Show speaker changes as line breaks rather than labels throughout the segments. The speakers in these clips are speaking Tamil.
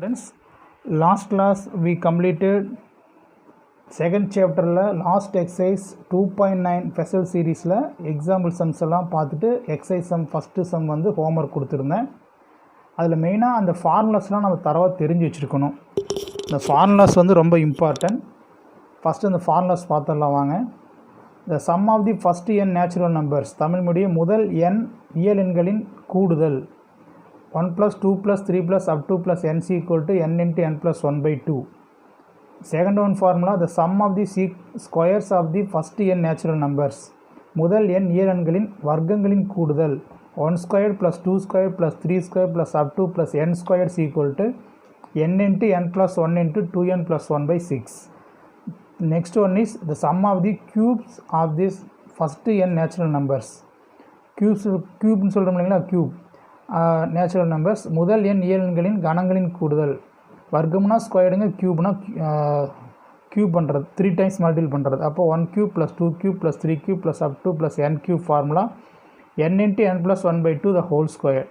Friends, last class we completed second chapter last exercise 2.9 FESSEL series example sums எல்லாம் பார்த்துட்டு exercise sum first sum வந்து homework கொடுத்திருந்தேன். அதில் மெயினாக அந்த ஃபார்முலாஸ்லாம் நம்ம தரவாக தெரிஞ்சு வச்சுருக்கணும். இந்த ஃபார்முலாஸ் வந்து ரொம்ப இம்பார்ட்டன்ட். ஃபஸ்ட்டு இந்த ஃபார்முலாஸ் பார்த்துடலாம் வாங்க. The sum of the first n natural numbers, Tamil மொழிய முதல் n இயல் எண்களின் கூடுதல் 1 plus 2 plus 3 plus up to plus n is equal to n into n plus 1 by 2. Second one formula, the sum of the squares of the first n natural numbers, முதல் n இயல் எண்களின் வர்க்கங்களின் கூடுதல் 1 squared plus 2 squared plus 3 squared plus up to plus n squared is equal to n into n plus 1 into 2n plus 1 by 6. Next one is the sum of the cubes of this first n natural numbers. Cube சொல்கிறோம் இல்லைங்களா, cube நேச்சுரல் நம்பர்ஸ் முதல் எண் இயல் எண்களின் கணங்களின் கூடுதல். வர்க்கம்னா ஸ்கொயர்டுங்க, கியூப்னா கியூப் பண்ணுறது, 3 times மல்டிபிள் பண்ணுறது. அப்போ 1 cube plus 2 cube plus 3 cube plus up to plus n cube formula n into n plus 1 by 2 the whole square.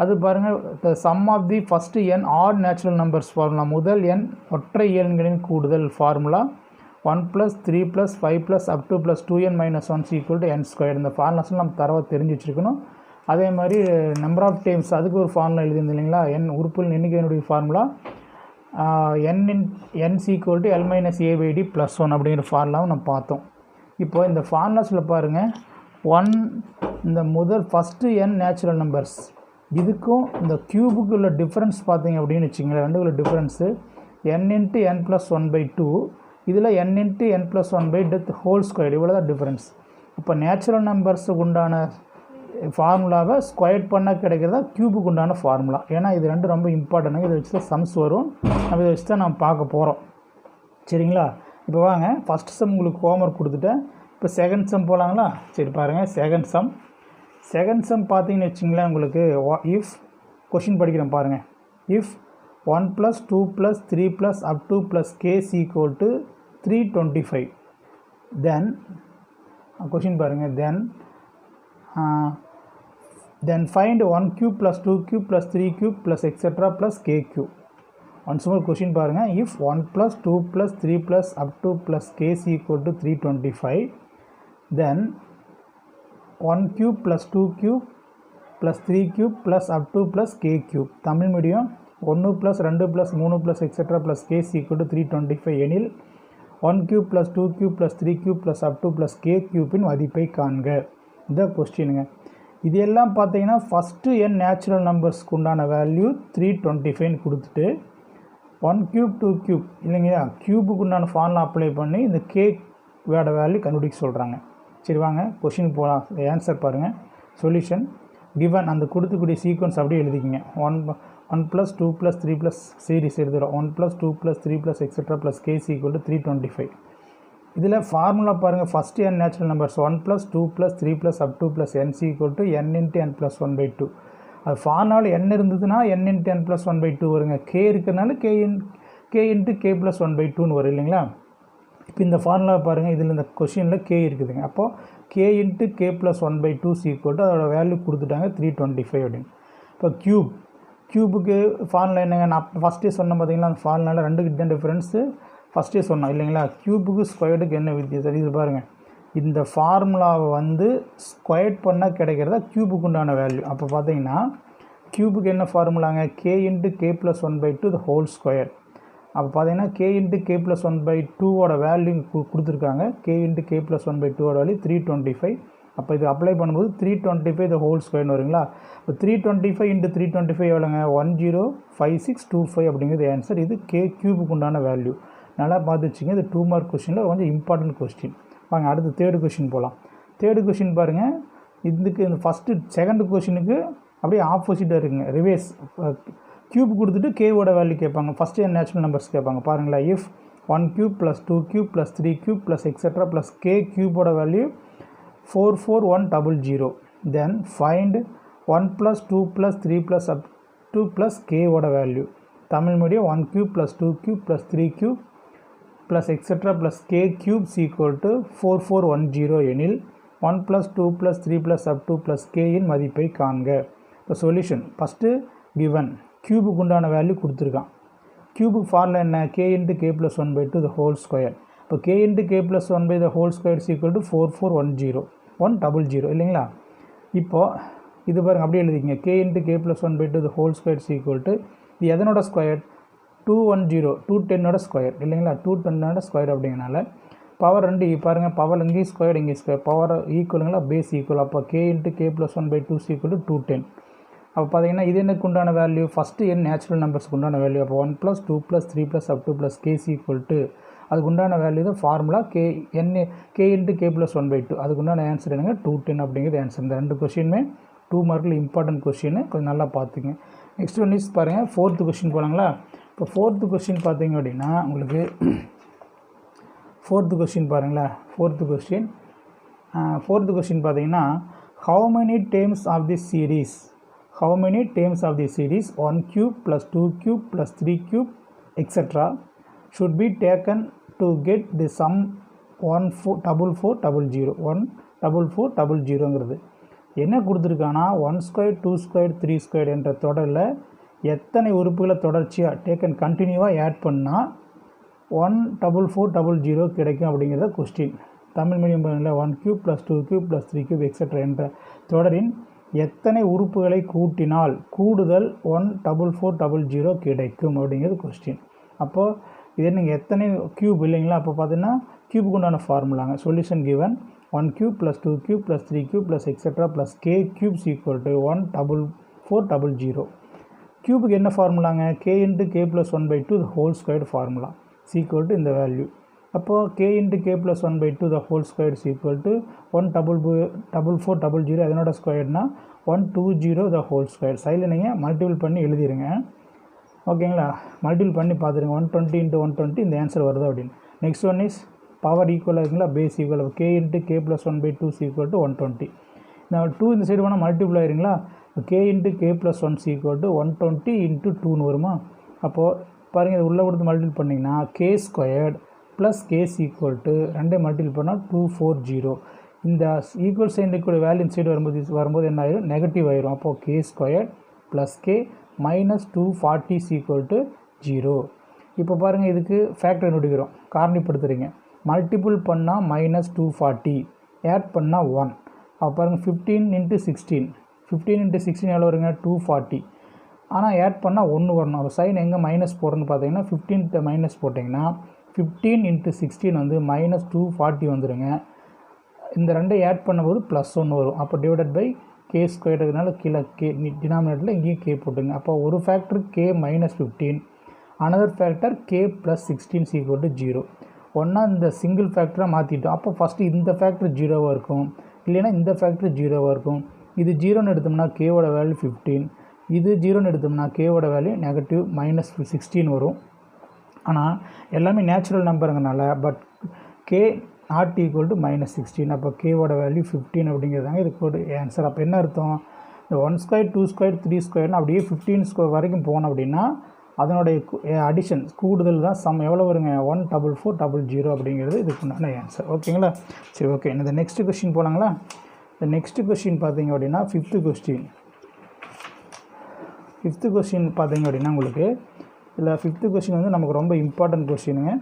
அது பாருங்கள், the sum of the first n odd natural numbers formula முதல் எண் ஒற்றை இயல் எண்களின் கூடுதல் formula 1 plus 3 plus 5 plus up to plus 2n minus 1 is equal to n squared. இந்த ஃபார்முலாஸ்லாம் நம்ம தரவை தெரிஞ்சு வச்சுருக்கணும். அதே மாதிரி நம்பர் ஆஃப் டைம்ஸ் அதுக்கு ஒரு ஃபார்முலா எழுதியிருந்தது இல்லைங்களா, n உறுப்புகளின் எண்ணிக்கையினுடைய formula n equal to l minus a by d plus 1 அப்படிங்கிற ஃபார்முலாவும் நம்ம பார்த்தோம். இப்போ இந்த ஃபார்முலாஸில் பாருங்கள், இந்த முதல் ஃபஸ்ட்டு n நேச்சுரல் நம்பர்ஸ் இதுக்கும் இந்த க்யூபுக்கு உள்ள டிஃப்ரென்ஸ் பார்த்தீங்க அப்படின்னு வச்சுங்களேன், ரெண்டுக்குள்ள difference n into n plus 1 by 2, இதில் n into n plus 1 by the whole square, இவ்வளோ தான் டிஃப்ரென்ஸ். இப்போ நேச்சுரல் நம்பர்ஸுக்கு உண்டான ஃபார்முலாவை ஸ்கொயர் பண்ணால் கிடைக்கிறதா க்யூபுக்கு உண்டான ஃபார்முலா. ஏன்னா இது ரெண்டு ரொம்ப இம்பார்ட்டன்ட்டுங்க, இதை வச்சு தான் சம்ஸ் வரும், நம்ம இதை வச்சு தான் நம்ம பார்க்க போகிறோம். சரிங்களா, இப்போ வாங்க ஃபஸ்ட் சம் உங்களுக்கு ஹோம்ஒர்க் கொடுத்துட்டேன். இப்போ செகண்ட் சம் போகலாங்களா? சரி பாருங்கள், செகண்ட் சம் பார்த்தீங்கன்னு வச்சிங்களேன், உங்களுக்கு இஃப் கொஷின் படிக்கிறேன் பாருங்கள். If 1 plus 2 plus 3 plus up to plus k is equal to 325, then question பாருங்கள், then find 1 cube plus 2 cube plus 3 cube plus etc plus k cube. Once more question பாருங்க, if 1 plus 2 plus 3 plus up to plus k is equal to 325, then 1 cube plus 2 cube plus 3 cube plus up to plus k cube. Tamil medium 1 plus 2 plus 3 plus etc plus k is equal to 325 எனில் 1 cube plus 2 cube plus 3 cube plus up to plus k cube இன் மதிப்பை காண்க. இந்த கொஸ்டினுங்க. இது எல்லாம் பார்த்தீங்கன்னா ஃபஸ்ட்டு n நேச்சுரல் நம்பர்ஸ்க்கு உண்டான வேல்யூ 325 கொடுத்துட்டு 1 cube 2 cube இல்லைங்களா, க்யூபுக்கு உண்டான ஃபார்முலா அப்ளை பண்ணி இந்த கேவோட வேல்யூ கண்டுபிடிக்க சொல்கிறாங்க. சரி வாங்க கொஷின் போகலாம். ஆன்சர் பாருங்கள், சொல்யூஷன் கிவன் அந்த கொடுத்துக்கூடிய சீக்வன்ஸ் அப்படியே எழுதிக்கிங்க. 1 plus 2 plus 3 plus சீரிஸ் எடுத்துகிறோம். 1 plus 2 plus 3 plus etc plus k is equal to 325. இதில் ஃபார்முலா பாருங்கள், first n natural numbers 1 plus 2 plus 3 plus up to plus n is equal to n into n plus 1 by 2. அது ஃபார்முலாவில் n இருந்ததுன்னா n into n plus 1 by 2 வருங்க. k இருக்கிறதுனால k into k plus 1 by 2ன்னு வரும் இல்லைங்களா. இப்போ இந்த ஃபார்முலா பாருங்கள், இதில் இந்த கொஷினில் k இருக்குதுங்க. அப்போது k into k plus 1 by 2 is equal to அதோட வேல்யூ கொடுத்துட்டாங்க 325 அப்படின்னு. இப்போ க்யூபுக்கு ஃபார்முலா என்னங்க, நான் ஃபஸ்ட்டே சொன்னேன் பார்த்தீங்களா, அந்த ஃபார்முலாவில் ரெண்டுக்கு தான் டிஃப்ரென்ஸு ஃபஸ்ட்டே சொன்னோம் இல்லைங்களா. க்யூபுக்கு ஸ்கொயர்டுக்கு என்ன வித்தியாசம், இது பாருங்கள், இந்த ஃபார்முலாவை வந்து ஸ்கொயர் பண்ணால் கிடைக்கிறதா க்யூபுக்கு உண்டான வேல்யூ. அப்போ பார்த்தீங்கன்னா க்யூபுக்கு என்ன ஃபார்முலாங்க, k into k plus 1 by 2 the whole square. அப்போ பார்த்தீங்கன்னா k into k plus 1 by 2ஓட வேல்யூ கொடுத்துருக்காங்க. k into k plus 1 by 2ஓட வேல்யூ 325. அப்போ இது அப்ளை பண்ணும்போது 325 the whole square வருங்களா. இப்போ 325 இன்ட்டு 325 எவ்வளோங்க, 105625 அப்படிங்கிறது ஆன்சர். இது k க்யூபுக்கு உண்டான வேல்யூ. நல்லா பார்த்து வச்சுங்க, இது 2 மார்க் கொஸ்டினில் கொஞ்சம் இம்பார்ட்டன்ட் கொஸ்டின். வாங்க அடுத்து தேர்டு கொஸ்டின் போகலாம். தேர்டு கொஸ்டின் பாருங்கள், இதுக்கு இந்த ஃபஸ்ட்டு செகண்ட் கொஸ்டினுக்கு அப்படியே ஆப்போசிட்டாக இருக்குங்க, ரிவேஸ். க்யூப் கொடுத்துட்டு கேவோட வேல்யூ கேட்பாங்க, ஃபஸ்ட்டு என் நேச்சுரல் நம்பர்ஸ் கேட்பாங்க. பாருங்களா, if 1 cube plus 2 cube plus 3 cube plus etc plus k க்யூபோட value 44100, then find 1 plus 2 plus 3 plus up to plus k ஓட value. Tamil medium 1 cube plus 2 cube plus 3 cube plus etc plus k cube is equal to 4410 எனில் 1 plus 2 plus 3 plus up to plus k இன் மதிப்பை காண்க. இப்போ சொல்யூஷன் ஃபஸ்ட்டு கிவன் க்யூபுக்கு உண்டான வேல்யூ கொடுத்துருக்கான். கியூபுக்கு ஃபார்முலா என்ன, k into k plus 1 by 2 the whole square. இப்போ k into k plus 1 by the whole square is equal to 4410 இல்லைங்களா. இப்போது இது பாருங்க அப்படியே எழுதிக்கிங்க, k into k plus 1 by 2 the whole square is equal to இது எதனோட ஸ்கொயர், 210 ஸ்கொயர் இல்லைங்களா. 210 ஸ்கொயர் அப்படிங்கிறனால பவர் ரெண்டு பாருங்கள், பவர் இங்கேயும் ஸ்கொயர் இங்கே ஸ்கொயர், பவர் ஈக்குவலுங்களா, பேஸ் ஈக்குவல். அப்போ k into k plus 1 by 2 is equal to 210. அப்போ பார்த்தீங்கன்னா இது எனக்கு உண்டான வேல்யூ, ஃபஸ்ட்டு n நேச்சுரல் நம்பர்ஸ்க்கு உண்டான வேல்யூ. அப்போ 1 + 2 + 3 + up to + k is equal to அதுக்கு உண்டான வேல்யூ தான் formula k into k plus 1 by 2. அதுக்கு உண்டான ஆன்சர் என்னங்க 210 அப்படிங்கிறது ஆன்சர். இந்த ரெண்டு கொஷினுமே 2 மார்க்கில் இம்பார்ட்டன்ட் கொஷின், கொஞ்சம் நல்லா பார்த்துங்க. நெக்ஸ்ட் ஒன் இஸ் பாருங்கள், 4th கொஷின் போகலாங்களா. இப்போ 4th கொஷின் பார்த்தீங்க அப்படின்னா உங்களுக்கு 4th கொஷின் பாருங்களேன். 4th கொஷின் பார்த்தீங்கன்னா how many terms of this series 1 cube plus 2 cube plus 3 cube etc. should be taken to get the sum 14400 என்ன கொடுத்துருக்கானா 1 square 2 square 3 square என்ற தொடரில் எத்தனை உறுப்புகளை தொடர்ச்சியாக டேக்கன் கண்டினியூவாக ஆட் பண்ணால் 14400 கிடைக்கும் அப்படிங்கிறத கொஸ்டின். தமிழ் மீடியம் பாருங்களா, 1 cube plus 2 cube plus 3 cube etc. என்ற தொடரின் எத்தனை உறுப்புகளை கூட்டினால் கூடுதல் 14400 கிடைக்கும் அப்படிங்கிறது கொஸ்டின். அப்போது இதே நீங்கள் எத்தனை க்யூப் இல்லைங்களா, அப்போ பார்த்தீங்கன்னா க்யூபுக்கு உண்டான ஃபார்முலாங்க. Solution given 1 cube plus 2 cube plus 3 cube plus etc. plus k cubes equal to 14400. க்யூபுக்கு என்ன ஃபார்முலாங்க, k into k plus 1 by 2 the whole square formula is equal to இந்த வேல்யூ. அப்போது k into k plus 1 by 2 the whole square is equal to 14400 அதனோட ஸ்கொயர்னா 120 the whole square. சைடில் நீங்கள் மல்டிபிள் பண்ணி எழுதிடுங்க ஓகேங்களா. மல்டிபிள் பண்ணி பார்த்துருங்க, 120 into 120 இந்த ஆன்சர் வருது அப்படின்னு. நெக்ஸ்ட் ஒன் இஸ் பவர் ஈக்குவலாக இருக்குங்களா, base equal. k into k plus 1 by 2 is equal to 120. நான் 2 இந்த சைடு வேணால் multiple ஆயிருங்களா, k into k plus 1 is equal to 120 into 2ன்னு வருமா. அப்போது பாருங்கள், இது உள்ளே கொடுத்து மல்டிபிள் பண்ணிங்கன்னா k squared plus k is equal to ரெண்டே மல்டிபிள் பண்ணால் 240. இந்த ஈக்குவல் சைன் இருக்கக்கூடிய வேல்யூ இந்த சைடு வரும்போது என்ன ஆயிரும், நெகட்டிவ் ஆயிரும். அப்போது k squared plus k minus 240 is equal to 0. இப்போ பாருங்கள், இதுக்கு ஃபேக்டர் நோடிக்கிறோம், காரணிப்படுத்துகிறீங்க. மல்டிபிள் பண்ணால் -240, ஆட் பண்ணால் 1. அப்போ பாருங்கள் 15 into 16 எவ்வளோ வருங்க, 240. ஆனால் ஆட் பண்ணால் 1 வரணும். அப்போ சைன் எங்கே மைனஸ் போடுறோன்னு பார்த்தீங்கன்னா 15 மைனஸ் போட்டிங்கன்னா 15 into 16 வந்து -240 வந்துடுங்க. இந்த ரெண்டை ஆட் பண்ணும்போது +1 வரும். அப்போ டிவைடட் பை k ஸ்கொயர்டுனால கீழே k டினாமினேட்டரில் இங்கேயும் k போட்டுங்க. அப்போ ஒரு factor k -15, another factor k + 16 is equal to 0. ஒன்றா இந்த சிங்கிள் ஃபேக்டராக மாற்றிட்டோம். அப்போ ஃபஸ்ட்டு இந்த ஃபேக்டர் 0வாக இருக்கும், இல்லைன்னா இந்த ஃபேக்டர் 0வாக இருக்கும். இது 0ன்னு எடுத்தோம்னா k-ஓட வேல்யூ 15, இது 0ன்னு எடுத்தோம்னா k-ஓட வேல்யூ நெகட்டிவ் -16 வரும். ஆனால் எல்லாமே நேச்சுரல் நம்பருங்கனால but k not equal to -16. அப்போ k-ஓட வேல்யூ 15 அப்படிங்கிறதாங்க இதுக்கு ஒரு ஆன்சர். அப்போ என்ன அர்த்தம், இந்த 1 ஸ்கொயர் 2 ஸ்கொயர் 3 ஸ்கொயர்னு அப்படியே 15 ஸ்கொயர் வரைக்கும் போனோம் அப்படின்னா அதனுடைய அடிஷன் கூடுதல் தான் சம் எவ்வளோ வருங்க, 14400 அப்படிங்கிறது இதுக்கு உண்டான ஆன்சர். ஓகேங்களா, சரி ஓகே. இந்த நெக்ஸ்ட் கொஸ்டின் போகலாங்களா. இந்த நெக்ஸ்ட் கொஸ்டின் பார்த்தீங்க அப்படின்னா 5th கொஸ்டின் பார்த்தீங்க அப்படின்னா உங்களுக்கு இல்லை 5th கொஸ்டின் வந்து நமக்கு ரொம்ப இம்பார்ட்டன்ட் கொஸ்டினுங்க.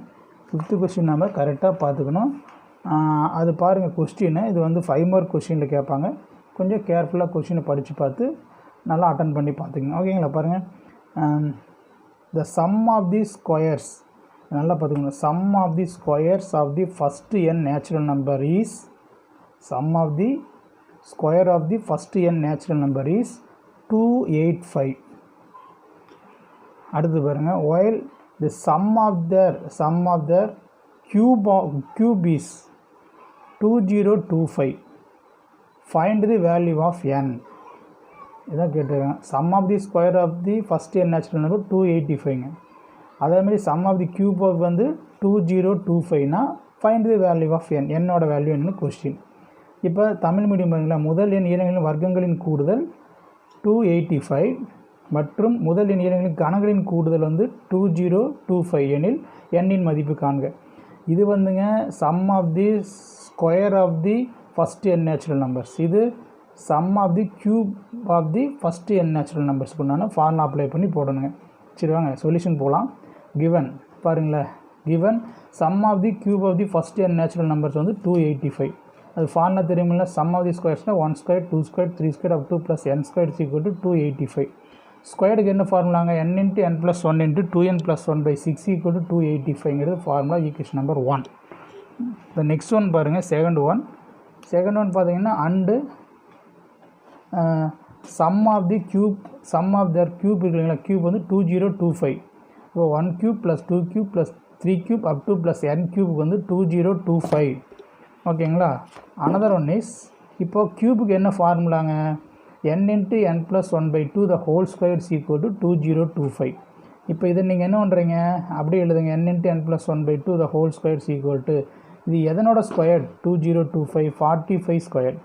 5th கொஸ்டின் நம்ம கரெக்டாக பார்த்துக்கணும். அது பாருங்கள் கொஸ்டின், இது வந்து 5 மார்க் கொஸ்டினில் கேட்பாங்க. கொஞ்சம் கேர்ஃபுல்லாக கொஸ்டினை படித்து பார்த்து நல்லா அட்டன் பண்ணி பார்த்துக்கணும் ஓகேங்களா. பாருங்கள், the sum of the squares, நல்லா பார்த்துக்கணும். Sum of the squares of the first n natural number is, sum of the square of the first n natural number is 285. அடுத்து பாருங்கள், while the sum of their cube is 2025, find the value of n. இதான் கேட்டிருக்காங்க. Sum of the square of the first n natural number 285ங்க. அதேமாதிரி sum of the cube of வந்து 2025னா find the value of n, என்னோட வேல்யூ என்னன்னு கொஸ்டின். இப்போ தமிழ் மீடியம் பாருங்களா, முதல் எண் ஈரங்களின் வர்க்கங்களின் கூடுதல் 285 மற்றும் முதல் எண் ஈரங்களின் கணங்களின் கூடுதல் வந்து 2025 எனில் n-இன் மதிப்பு காண்க. இது வந்துங்க sum of the square of the first n natural numbers, இது sum of the cube of the first n natural நம்பர்ஸ்க்கு உண்டான ஃபார்முலா அப்ளை பண்ணி போடணுங்க. சரி வாங்க சொல்யூஷன் போகலாம். given பாருங்களேன் given sum of the cube of the first n natural numbers வந்து 285 அது ஃபார்முலா தெரியுமில்ல sum of the squaresனால் 1 square 2 square 3 square up to plus n square is equal to 285 ஸ்கொயருக்கு என்ன ஃபார்முலாங்க n into n plus 1 into 2n plus 1 by 6 equal to 285ங்கிறது ஃபார்முலா ஈக்குவேஷன் நம்பர் 1. இந்த நெக்ஸ்ட் ஒன் பாருங்கள் செகண்ட் ஒன் பார்த்தீங்கன்னா and sum of the cube sum of their cube இருக்குங்களா cube வந்து 2025 இப்போ 1 cube plus 2 cube plus 3 cube up to plus n cube வந்து 2025 ஓகேங்களா. another one is இப்போ க்யூபுக்கு என்ன ஃபார்முலாங்க n into n plus 1 by 2 the whole square is equal to 2025. இப்போ இதை நீங்கள் என்ன பண்ணுறீங்க அப்படியே எழுதுங்க n into n plus 1 by 2 the whole square is equal to இது எதனோட ஸ்கொயர் 2025 45 ஸ்கொயர்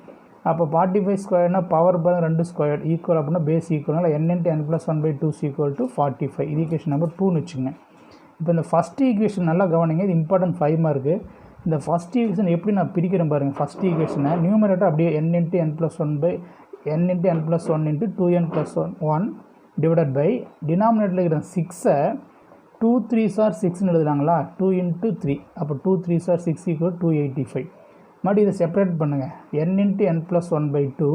அப்போ 45 ஸ்கொயர்னா பவர் பாருங்க 2 ஸ்கொயர் ஈக்குவல் அப்படின்னா base ஈக்குவல்னால n into n plus 1 by 2 is equal to 45 இது ஈக்குவேஷன் நம்பர் 2ன்னு வச்சுங்க. இப்போ இந்த ஃபஸ்ட் ஈக்குவேஷன் நல்லா கவனிங்க இது இம்பார்ட்டன்ட் 5 மார்க்கு. இந்த ஃபஸ்ட் ஈக்குவேஷன் எப்படி நான் பிரிக்கிறேன் பாருங்கள் ஃபஸ்ட் ஈக்குவேஷனை நியூமரேட்டர் அப்படியே n into n plus 1 by n into n plus 1 into 2n plus 1 divided by டினாமினேட்டரில் இருக்கிற 6ஐ 2 3s are 6ன்னு எழுதுறாங்களா 2 into 3 அப்போ 2 3s are 6 equal 285 மறுபடியும் இதை செப்பரேட் பண்ணுங்கள் n into n plus 1 by 2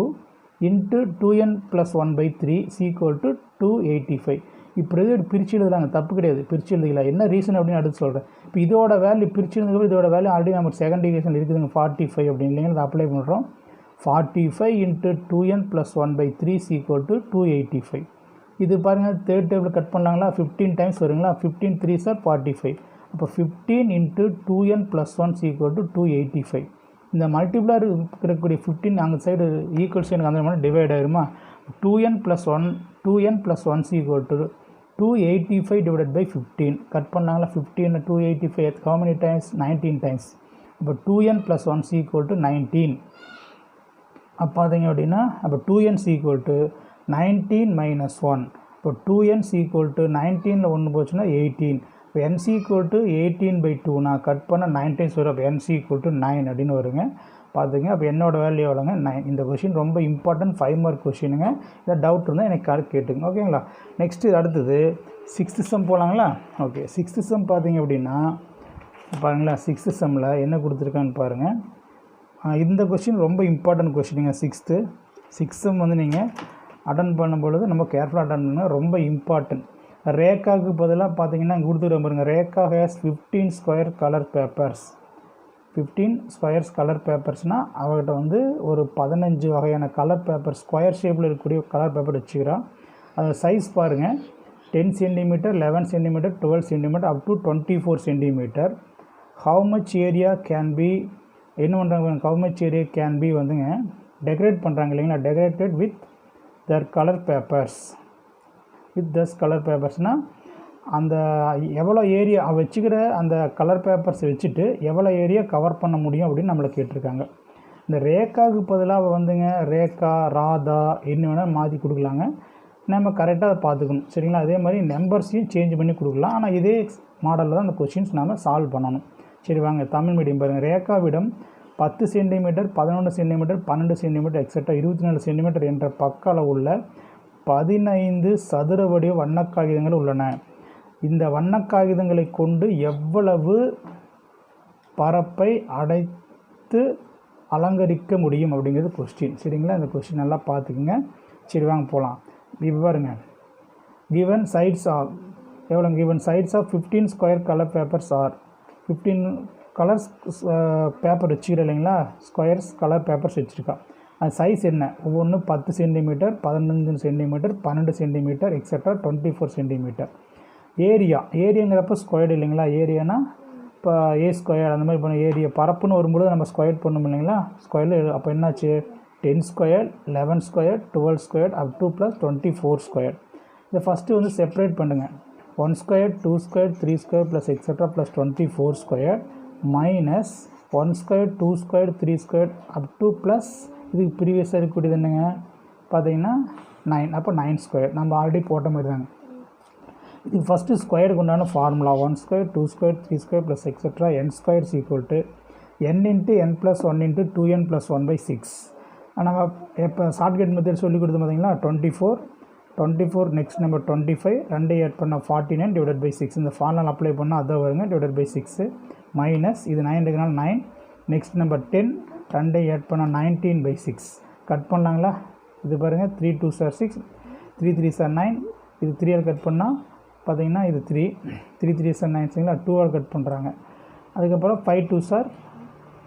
into 2n plus 1 by 3 is equal to 285. இப்படி பிரித்து எழுதுறாங்க தப்பு கிடையாது பிரித்து எழுதிக்கலாம் என்ன ரீசன் அப்படின்னு அடுத்து சொல்கிறேன். இப்போ இதோட வேல்யூ பிரித்து எழுதுக்கு இதோட வேல்யூ ஆல்ரெடி நம்ம செகண்ட் ஈக்குவேஷன் இருக்குதுங்க 45 அப்படின்னு இல்லைங்க அதை அப்ளை பண்ணுறோம் 45 into 2n plus 1 by 3 is equal to 285. இது பாருங்கள் தேர்ட் டேபிள் கட் பண்ணலாங்களா 15 டைம்ஸ் வருங்களா 15 3s are 45 அப்போ 15 into 2n plus 1 is equal to 285. இந்த மல்டிப்ளாக இருக்கக்கூடிய 15 அங்கே சைடு ஈக்குவல் சைனுக்கு அந்த மாதிரி divide ஆகிருமா 2n plus 1 is equal to 285 divided by 15 cut பண்ணாங்களா 15 285 how many times 19 times அப்போ 2n plus 1 is equal to 19 அப்போ பார்த்தீங்க அப்படின்னா அப்போ 2n is equal to 19 minus 1 இப்போ 2n is equal to 19ல் 1 போச்சுன்னா 18 இப்போ n is equal to 18 by 2 நான் கட் பண்ண 9 times வரும் அப்போ n is equal to 9 அப்படின்னு வருங்க பார்த்துங்க. அப்போ என்னோட வேல்யூ எவ்வளோங்க 9. இந்த கொஷின் ரொம்ப இம்பார்ட்டன்ட் 5 மார்க் கொஷினுங்க. இதை டவுட் இருந்தால் எனக்கு கால் கேட்டுங்க ஓகேங்களா. நெக்ஸ்ட்டு அடுத்தது 6th some போகலாங்களா. Okay 6th some பார்த்தீங்க அப்படின்னா பாருங்களா 6th சம்மில் என்ன கொடுத்துருக்கான்னு பாருங்கள். இந்த கொஷின் ரொம்ப இம்பார்ட்டன்ட் கொஷினுங்க 6th சம் வந்து நீங்கள் அட்டன் பண்ணும்பொழுது நம்ம கேர்ஃபுல்லாக அட்டன் பண்ணுங்க ரொம்ப இம்பார்ட்டன்ட். ரேக்காவுக்கு பதிலாக பார்த்தீங்கன்னா கொடுத்துருக்க பாருங்கள் Rekha has 15 square colour papers 15 squares colour பேப்பர்ஸ்னால் அவர்கிட்ட வந்து ஒரு 15 வகையான கலர் பேப்பர் ஸ்கொயர் ஷேப்பில் இருக்கக்கூடிய கலர் பேப்பர் வச்சுக்கிறான். அது சைஸ் பாருங்கள் 10 centimetre 11 centimetre 12 centimetre up to 24 centimetre. How much area can be என்ன பண்ணுறாங்க how much area can be வந்துங்க டெக்கரேட் பண்ணுறாங்க இல்லைங்களா decorated with their colour papers with these colour பேப்பர்ஸ்னால் அந்த எவ்வளோ ஏரியா வச்சுக்கிற அந்த கலர் பேப்பர்ஸ் வச்சுட்டு எவ்வளோ ஏரியா கவர் பண்ண முடியும் அப்படின்னு நம்மளை கேட்டிருக்காங்க. இந்த ரேக்காவுக்கு பதிலாக வந்துங்க ரேக்கா ராதா என்ன வேணால் மாற்றி கொடுக்கலாங்க நம்ம கரெக்டாக அதை பார்த்துக்கணும் சரிங்களா. அதே மாதிரி நம்பர்ஸையும் சேஞ்ச் பண்ணி கொடுக்கலாம் ஆனால் இதே மாடலில் தான் அந்த கொஷின்ஸ் நாம் சால்வ் பண்ணணும். சரி வாங்க தமிழ் மீடியம் பாருங்கள் ரேக்காவிடம் 10 centimetre 11 centimetre 12 centimetre extra 24 centimetre என்ற பக்க அளவுள்ள 15 சதுர வடிவ வண்ணக்காகிதங்கள் உள்ளன. இந்த வண்ணக்காகிதங்களை கொண்டு எவ்வளவு பரப்பை அடைத்து அலங்கரிக்க முடியும் அப்படிங்கிறது கொஸ்டின் சரிங்களா. இந்த கொஸ்டின் நல்லா பார்த்துக்குங்க. சரி வாங்க போகலாம். இப்போ பாருங்க கிவன் சைட்ஸ் ஆர் எவ்வளோ given sides of 15 square colour papers are 15 colours paper வச்சுக்கிறேன் இல்லைங்களா ஸ்கொயர்ஸ் கலர் பேப்பர்ஸ் வச்சுருக்கா. அது சைஸ் என்ன ஒவ்வொன்று 10 centimetre 15 centimetre 12 centimetre extra 24 centimetre. ஏரியாங்கிறப்ப ஸ்கொயர்டு இல்லைங்களா ஏரியானா இப்போ ஏ ஸ்கொயர் அந்த மாதிரி பண்ண ஏரியா பரப்புன்னு வரும்போது நம்ம ஸ்கொயர் பண்ணணும் இல்லைங்களா ஸ்கொயரில் அப்போ என்னாச்சு 10 square 11 square 12 square up to plus 24 square. இதை ஃபஸ்ட்டு வந்து செப்பரேட் பண்ணுங்கள் 1 square 2 square 3 square plus extra plus 24 square minus 1 square 2 square 3 square up to plus இதுக்கு ப்ரீவியஸாக இருக்கக்கூடியது என்னங்க பார்த்தீங்கன்னா 9 அப்போ 9 ஸ்கொயர் நம்ம ஆல்ரெடி போட்ட மாதிரி தாங்க. இதுக்கு ஃபஸ்ட்டு ஸ்கொயருக்கு உண்டான formula 1 square 2 square 3 square plus extra n square is equal to n into n plus 1 into 2n plus 1 by 6. நம்ம இப்போ ஷார்ட்கட் மெத்தட் சொல்லி கொடுத்து பார்த்தீங்களா 24 24 நெக்ஸ்ட் நம்பர் 25 ரெண்டை ஆட் பண்ணால் 49 டிவைடட் பை 6 இந்த ஃபார்முலா அப்ளை பண்ணால் அதான் வருங்க டிவைடட் பை 6 மைனஸ் இது 9 இருக்கனால 9 நெக்ஸ்ட் நம்பர் 10 ரெண்டை ஆட் பண்ணால் 19 பை 6 கட் பண்ணலாங்களா இது பாருங்கள் 3 2 சார் 6 3 3 சார் 9 இது 3 ஆல் கட் பண்ணால் பார்த்தீங்கன்னா இது 3 3 3 சார் 9 சரிங்களா 2 ஆல் கட் பண்ணுறாங்க அதுக்கப்புறம் 5 2 சார்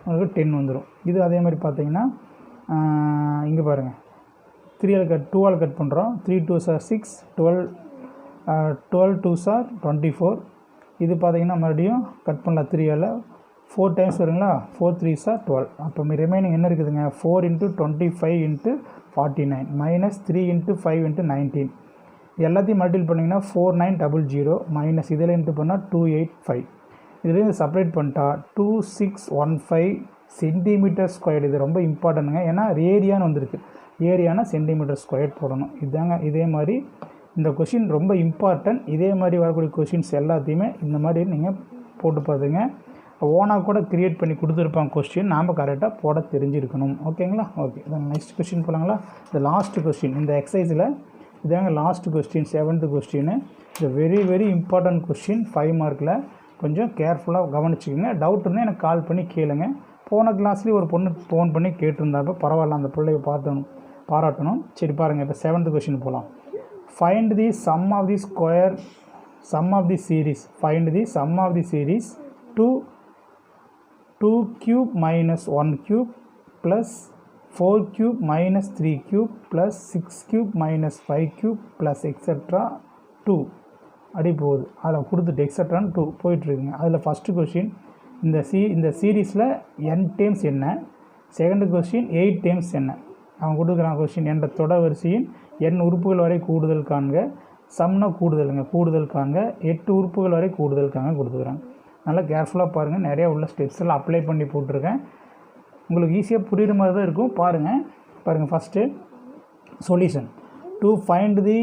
உங்களுக்கு 10 வந்துடும் இது அதே மாதிரி பார்த்தீங்கன்னா இங்கே பாருங்கள் 3 ஆல் கட் 2 ஆல் கட் பண்ணுறோம் 3 2 சார் 6 12 2 சார் 24 இது பார்த்தீங்கன்னா மறுபடியும் கட் பண்ணலாம் 3 ஆல் 4 டைம்ஸ் வருங்களா 4 3 சார் 12 அப்போ ரிமைனிங் என்ன இருக்குதுங்க 4 × 25 × 49 மைனஸ் 3 × 5 × 19 எல்லாத்தையும் மல்டிபிள் பண்ணிங்கன்னா 4900 மைனஸ் இதில் இன்ட்டு பண்ணால் 285 இதுலேருந்து செப்பரேட் பண்ணிட்டா 2615 சென்டிமீட்டர் ஸ்கொயர் இது ரொம்ப இம்பார்ட்டன்ட்டுங்க ஏன்னா ஏரியான்னு வந்திருக்கு ஏரியானா சென்டிமீட்டர் ஸ்கொயர் போடணும் இதுதாங்க இதே மாதிரி இந்த கொஷின் ரொம்ப இம்பார்ட்டன்ட் இதே மாதிரி வரக்கூடிய கொஷின்ஸ் எல்லாத்தையுமே இந்த மாதிரி நீங்கள் போட்டு பார்த்துங்க ஓனாக கூட க்ரியேட் பண்ணி கொடுத்துருப்பாங்க கொஸ்டின் நாம் கரெக்டாக போட தெரிஞ்சிருக்கணும் ஓகேங்களா ஓகே இதான் நெக்ஸ்ட் கொஸ்டின் போகலாங்களா இந்த லாஸ்ட் கொஸ்டின் இந்த எக்ஸசைஸில் இதாங்க லாஸ்ட் கொஸ்டின் 7th கொஸ்டின் இது வெரி வெரி இம்பார்ட்டன்ட் கொஸ்டின் 5 மார்க்கில் கொஞ்சம் கேர்ஃபுல்லாக கவனிச்சிக்கோங்க டவுட் இருந்தால் எனக்கு கால் பண்ணி கேளுங்க போன கிளாஸ்லேயே ஒரு பொண்ணு ஃபோன் பண்ணி கேட்டிருந்தாப்போ பரவாயில்ல அந்த பிள்ளையை பாராட்டணும் சரி பாருங்கள் இப்போ 7th கொஸ்டின் போகலாம் find the sum of the square sum of the series find the sum of the series 2 cube minus 1 cube plus 4 cube minus 3 cube plus 6 cube minus 5 cube plus etc 2 அப்படி போகுது அதில் கொடுத்துட்டு எக்ஸட்ரான்னு 2 போயிட்டுருக்குங்க அதில் ஃபஸ்ட்டு கொஸ்டின் இந்த சீரீஸில் n டைம்ஸ் என்ன செகண்ட் கொஸ்டின் 8 டைம்ஸ் என்ன அவன் கொடுக்குறான் கொஸ்டின் என்ற தொடர் வரிசையின் n உறுப்புகள் வரை கூடுதல் காண்க சம்னா கூடுதல் காண்க 8 உறுப்புகள் வரை கூடுதல் காண்க கொடுத்துக்கிறாங்க நல்லா கேர்ஃபுல்லாக பாருங்கள் நிறையா உள்ள ஸ்டெப்ஸ் எல்லாம் அப்ளை பண்ணி போட்டிருக்கேன் உங்களுக்கு ஈஸியாக புரியுற மாதிரி தான் இருக்கும் பாருங்கள் first solution to find the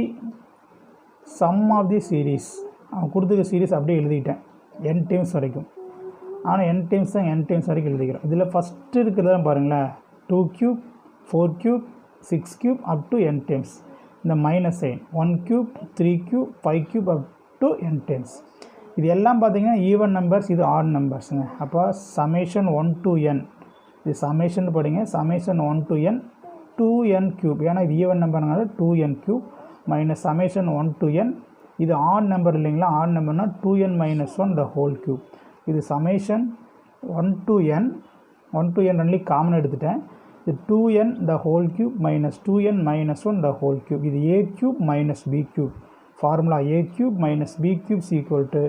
sum of the series அவன் கொடுத்துருக்க சீரீஸ் அப்படியே எழுதிக்கிட்டேன் n டைம்ஸ் வரைக்கும் ஆனால் n டைம்ஸ் தான் n டைம்ஸ் வரைக்கும் எழுதிக்கிறோம் இதில் ஃபஸ்ட்டு இருக்கிறதான் பாருங்களேன் 2 cube 4 cube 6 cube up to n times இந்த minus sign 1 cube 3 cube 5 cube up to n times இது எல்லாம் பார்த்தீங்கன்னா ஈவன் நம்பர்ஸ் இது ஆட் நம்பர்ஸுங்க அப்போ சமேஷன் 1 to n இது சமேஷன் படிங்க summation 1 to n 2n cube ஏன்னா இது ஈவன் நம்பர்னால 2n cube minus summation 1 to n இது ஆட் நம்பர் இல்லைங்களா ஆட் நம்பர்னால் 2n minus 1 the whole cube இது சமேஷன் 1 to n ரெண்டுலி காமன் எடுத்துட்டேன் இது 2n the whole cube minus 2n minus 1 the whole cube இது a cube minus b cube formula a cube minus b cube is equal to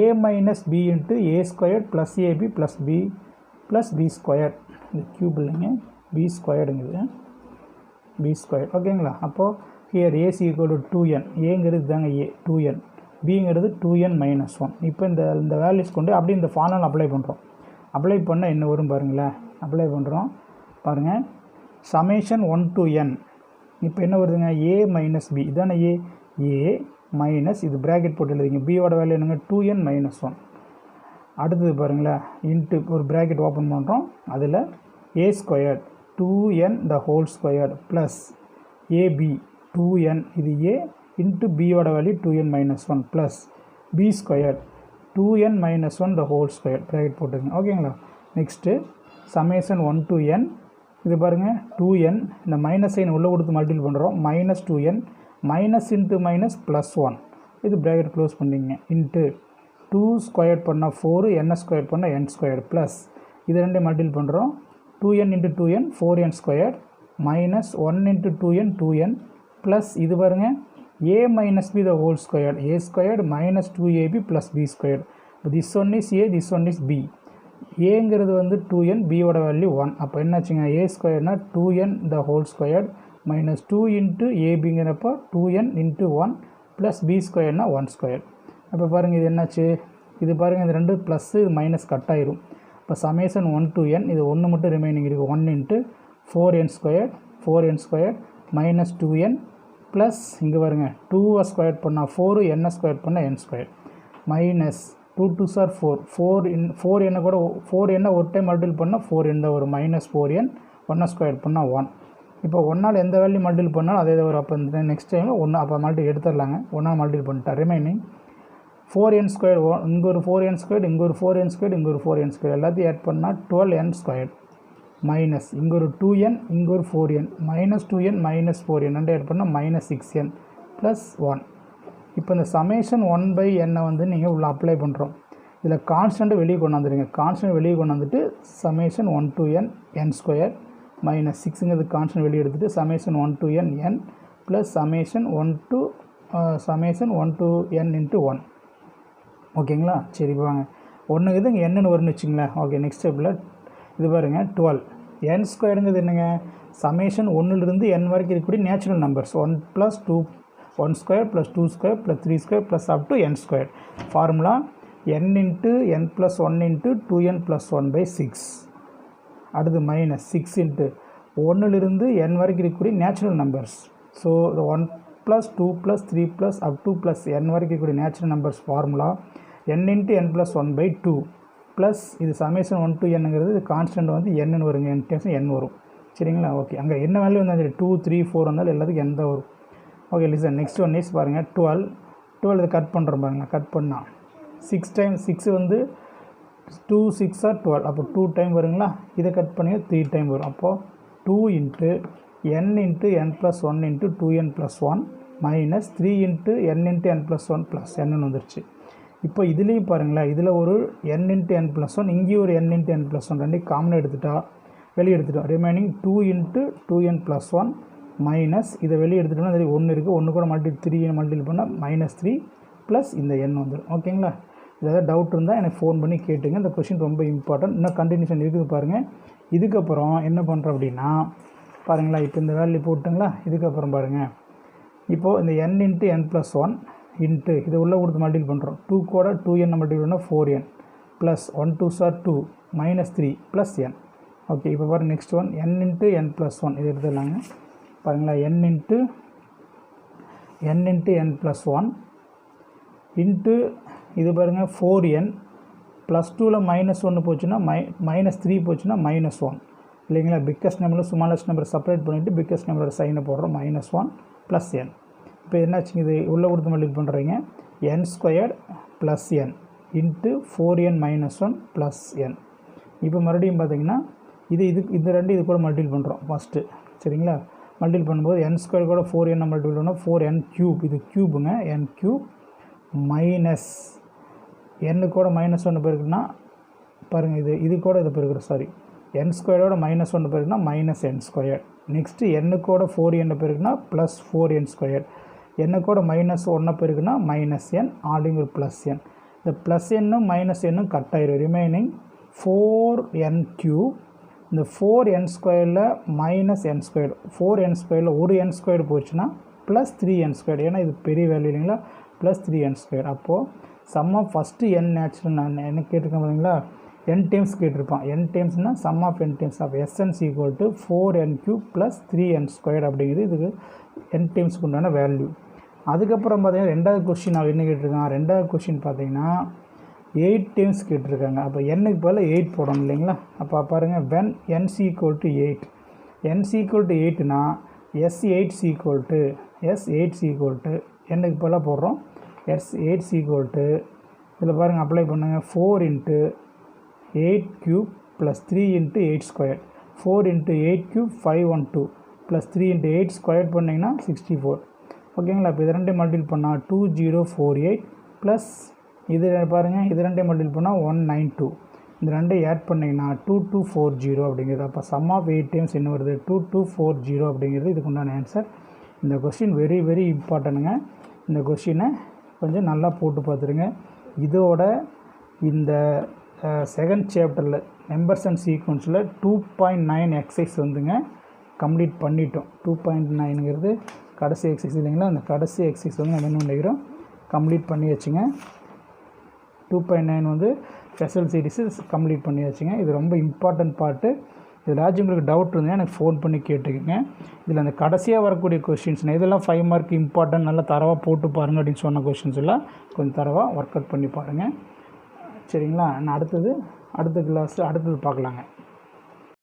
a minus b into a squared plus ab plus b squared இந்த cube இல்லைங்க b squaredங்கிறது b squared ஓகேங்களா அப்போது here a is equal to 2n ஏங்கிறது தாங்க a 2n bங்கிறது 2n minus 1 இப்போ இந்த வேல்யூஸ் கொண்டு அப்படியே இந்த ஃபார்முலா அப்ளை பண்ணால் என்ன வரும் பாருங்களேன் அப்ளை பண்ணுறோம் பாருங்கள் சமேஷன் 1 to n இப்போ என்ன வருதுங்க a minus b இதானே a மைனஸ் இது ப்ராக்கெட் போட்டு எழுதிங்க பியோட வேல்யூ என்னங்க 2n minus 1 அடுத்தது பாருங்களேன் இன்ட்டு ஒரு ப்ராக்கெட் ஓப்பன் பண்ணுறோம் அதில் a squared 2n the whole squared plus ab 2n இது a இன்ட்டு பியோட value 2n minus 1 plus b squared 2n minus 1 the whole squared bracket போட்டுருங்க ஓகேங்களா நெக்ஸ்ட்டு சமேஷன் 1 to n இது பாருங்கள் 2n இந்த மைனஸ் சைன் உள்ளே கொடுத்து மல்டிபிள் பண்ணுறோம் minus 2n minus into minus plus 1 இது ப்ராக்கெட் க்ளோஸ் பண்ணிங்க இன்ட்டு 2 ஸ்கொயர் பண்ணால் 4 n ஸ்கொயர் பண்ணால் n ஸ்கொயர் ப்ளஸ் இது ரெண்டே மல்டிபிள் பண்ணுறோம் 2n into 2n 4n square minus 1 into 2n 2n plus இது பாருங்கள் a minus b the whole squared a squared minus 2ab plus b squared this one is a this one is b ஏங்கிறது வந்து 2n பியோட வேல்யூ 1 அப்போ என்னாச்சுங்க a ஸ்கொயர்னா 2n the whole squared minus 2 into abங்கிறப்போ 2n into 1 plus b ஸ்கொயர்னா 1 square அப்போ பாருங்கள் இது என்னாச்சு இது பாருங்கள் இது ரெண்டு ப்ளஸ் இது மைனஸ் கட் ஆயிரும் இப்போ சமேஷன் 1 to n இது ஒன்று மட்டும் ரிமைனிங் இருக்குது 1 into 4n square minus 2n plus இங்கே பாருங்கள் 2 ஸ்கொயர் பண்ணால் 4 n ஸ்கொயர் பண்ணால் n square minus 2 2s are 4 என்ன ஒரு டைம் மல்டிபிள் பண்ணால் 4n தான் வரும் மைனஸ் 4n 1 ஸ்கொயர் பண்ணால் 1 இப்போ 1ஆல் எந்த வேல்யூ மல்டிபிள் பண்ணாலும் அதே வரும். அப்போ இந்த நெக்ஸ்ட் டைமில் 1 அப்போ மல்டிபிள் எடுத்துடலாங்க. 1ஆல் மல்டிபிள் பண்ணிட்டா ரிமைனிங் 4n², இங்கே ஒரு 4n², இங்கே ஒரு 4n², இங்கே ஒரு 4n² எல்லாத்தையும் ஆட் பண்ணால் 12n² மைனஸ் இங்கே ஒரு 2n, இங்கே ஒரு 4n, -2n -4n ரெண்டு ஆட் பண்ணால் -6n + 1. இப்போ இந்த சமேஷன் 1/n வந்து நீங்கள் உள்ள அப்ளை பண்ணுறோம். இதில் கான்ஸ்டண்ட்டை வெளியே கொண்டாந்துருங்க. கான்ஸ்டன்ட் வெளியே கொண்டாந்துட்டு summation 1 to n n² minus 6ங்கிறது கான்ஸ்டன்ட் வெளியே எடுத்துகிட்டு summation 1 to n n plus summation 1 to n × 1. ஓகேங்களா? சரி வாங்க, ஒன்றுங்கிறது இங்கே என்னன்னு வரும்னு வச்சுங்களேன். ஓகே, நெக்ஸ்ட் ஸ்டெப்பில் இது பாருங்கள் 12 n²ங்கிறது என்னங்க? சமேஷன் 1லிருந்து n வரைக்கும் இருக்கக்கூடிய natural numbers 1 + 2 1² + 2² + 3² + up to n². Formula n × n + 1 × 2n + 1/6. அடுத்து மைனஸ் 6 × 1லிருந்து n வரைக்கும் இருக்கக்கூடிய natural numbers. So 1 + 2 + 3 + up to n வரைக்கும் இருக்கக்கூடிய natural numbers formula n × n + 1/2 plus இது சமேஷன் 1 to nங்கிறது இது கான்ஸ்டன்ட் வந்து n வருங்க. n டைம்ஸ் n வரும். சரிங்களா? ஓகே, அங்கே என்ன வேல்யூ வந்தாலும் 2 3 4 வந்தாலும் எல்லாத்துக்கும் n தான் வரும். Okay listen, next one is பாருங்கள் 12 இதை கட் பண்ணுறோம் பாருங்கள். கட் பண்ணால் 6 டைம்ஸ் 6 வந்து 2 6 ஆர் 12, அப்போ 2 டைம் வருங்களா? இதை கட் பண்ணி 3 டைம் வரும். அப்போது 2 × n × n + 1 × 2n + 1 minus 3 × n × n + 1 + n வந்துருச்சு. இப்போ இதுலேயும் பாருங்களேன், இதில் ஒரு n × n + 1, இங்கேயும் ஒரு n × n + 1 ரெண்டையும் காமனாக எடுத்துட்டா வெளியே எடுத்துட்டோம். ரிமைனிங் 2 × 2n + 1 மைனஸ் இதை வெளியே எடுத்துட்டோம்னா அது 1 இருக்குது. 1 கூட மல்டிபிள் 3 மல்டிபிள் பண்ணால் -3 ப்ளஸ் இந்த n வந்துடும். ஓகேங்களா? ஏதாவது டவுட் இருந்தால் எனக்கு ஃபோன் பண்ணி கேட்டுங்க. இந்த கொஷின் ரொம்ப இம்பார்ட்டன்ட். இன்னும் கண்டினியூஷன் இருக்குது பாருங்கள். இதுக்கப்புறம் என்ன பண்ணுறோம் அப்படின்னா பாருங்களா, இப்போ இந்த வேல்யூ போட்டுங்களா? இதுக்கப்புறம் பாருங்கள், இப்போது இந்த n × n + 1 இன்ட்டு இதை உள்ளே கொடுத்து மல்டிபிள் பண்ணுறோம். 2 கூட 2n மல்டிபிள் பண்ணால் 4n plus 1 2s are 2 -3 plus n. Okay, இப்போ பாருங்கள் நெக்ஸ்ட் ஒன் n × n + 1 இது எடுத்துடலாங்க. பாருங்களா, n × n + 1 இன்ட்டு இது பாருங்கள் 4n ப்ளஸ் 2ல் -1 போச்சுன்னா -3 போச்சுன்னா -1 இல்லைங்களா? பிக்கஸ்ட் நம்பரில் ஸ்மாலஸ்ட் நம்பர் செப்பரேட் பண்ணிவிட்டு பிக்கஸ்ட் நம்பரோட சைனை போடுறோம். -1 ப்ளஸ் n. இப்போ என்னாச்சுங்க, இது உள்ளே கொடுத்து மல்டிபிள் பண்ணுறீங்க. n² plus n into 4n -1 plus n. இப்போ மறுபடியும் பார்த்தீங்கன்னா இது ரெண்டு இது கூட மல்டிபிள் பண்ணுறோம் ஃபஸ்ட்டு. சரிங்களா? மல்டிபிள் பண்ணும்போது n² கூட 4n மல்டிபிள் பண்ணால் 4n³ இது க்யூபுங்க. n³ மைனஸ் n கூட -1 பெருக்குன்னா பாருங்கள், இது கூட இதை பெருக்கிறோம். சாரி, n² -1 பெருக்குன்னா -n². நெக்ஸ்ட்டு n கூட 4n பெருக்குன்னா ப்ளஸ் 4n². n கூட -1 பெருக்குன்னா -n அப்படிங்கிற ப்ளஸ் n. இந்த ப்ளஸ் என்னும் -n கட் ஆயிடும். ரிமைனிங் 4n³ இந்த 4n² -n². 4n² ஒரு n² போச்சுன்னா ப்ளஸ் 3n². ஏன்னா இது பெரிய வேல்யூ இல்லைங்களா? Plus 3n². அப்போது sum of first n natural நான் என்ன கேட்டிருக்கேன் பார்த்தீங்களா? n டைம்ஸ் கேட்டிருப்பான். n டைம்ஸ்னால் sum of n times of Sn = 4n³ plus 3n² அப்படிங்கிறது இதுக்கு n டைம்ஸ்க்கு உண்டான வேல்யூ. அதுக்கப்புறம் பார்த்தீங்கன்னா ரெண்டாவது கொஸ்டின் அவன் என்ன கேட்டிருக்கான்? ரெண்டாவது கொஸ்டின் பார்த்தீங்கன்னா 8 டைம்ஸ் கேட்டிருக்காங்க. அப்போ n-க்கு பதில் 8 போடணும் இல்லைங்களா? அப்போ பாருங்கள், when n = 8 n = 8னா S8 = n-க்கு பதில் போடுறோம். S8 இதில் பாருங்கள் அப்ளை பண்ணுங்கள். 4 × 8³ ப்ளஸ் 3 × 8². 4 × 8³ 512 ப்ளஸ் 3 × 8² பண்ணிங்கன்னா 64. ஓகேங்களா? இப்போ இது ரெண்டையும் மல்டிபிள் பண்ணால் 2048 ப்ளஸ் இது பாருங்கள், இது ரெண்டையும் மல்டிபிள் பண்ணால் 192. இந்த ரெண்டையும் ஆட் பண்ணிங்கன்னா 2240 அப்படிங்கிறது. அப்போ சம் ஆஃப் 8 டைம்ஸ் என்ன வருது? 2240 அப்படிங்கிறது இதுக்கு உண்டான ஆன்சர். இந்த கொஸ்டின் வெரி வெரி இம்பார்ட்டனுங்க. இந்த கொஸ்டினை கொஞ்சம் நல்லா போட்டு பார்த்துருங்க. இதோட இந்த செகண்ட் சாப்டரில் நம்பர்ஸ் அண்ட் சீக்வன்ஸில் 2.9 எக்ஸசைஸ் வந்துங்க கம்ப்ளீட் பண்ணிட்டோம். 2.9ங்கிறது கடைசி எக்ஸசைஸ் இல்லைங்களா? அந்த கடைசி எக்ஸசைஸ் வந்து நம்ம என்ன பண்ணிக்கிறோம், கம்ப்ளீட் பண்ணியாச்சுங்க. 2.9 வந்து ஸ்பெஷல் சீரிஸு கம்ப்ளீட் பண்ணியாச்சுங்க. இது ரொம்ப இம்பார்ட்டன்ட் பார்ட்டு. இதில் உங்களுக்கு டவுட் இருந்ததுன்னா எனக்கு ஃபோன் பண்ணி கேட்டுக்கோங்க. இதில் அந்த கடைசியாக வரக்கூடிய கொஷின்ஸ் இதெல்லாம் 5 மார்க் இம்பார்ட்டன்ட், நல்லா தரவாக போட்டு பாருங்கள் அப்படின்னு சொன்ன கொஷின்ஸ் எல்லாம் கொஞ்சம் தரவாக ஒர்க் அவுட் பண்ணி பாருங்கள். சரிங்களா? நான் அடுத்த கிளாஸில் அடுத்தது பார்க்கலாங்க.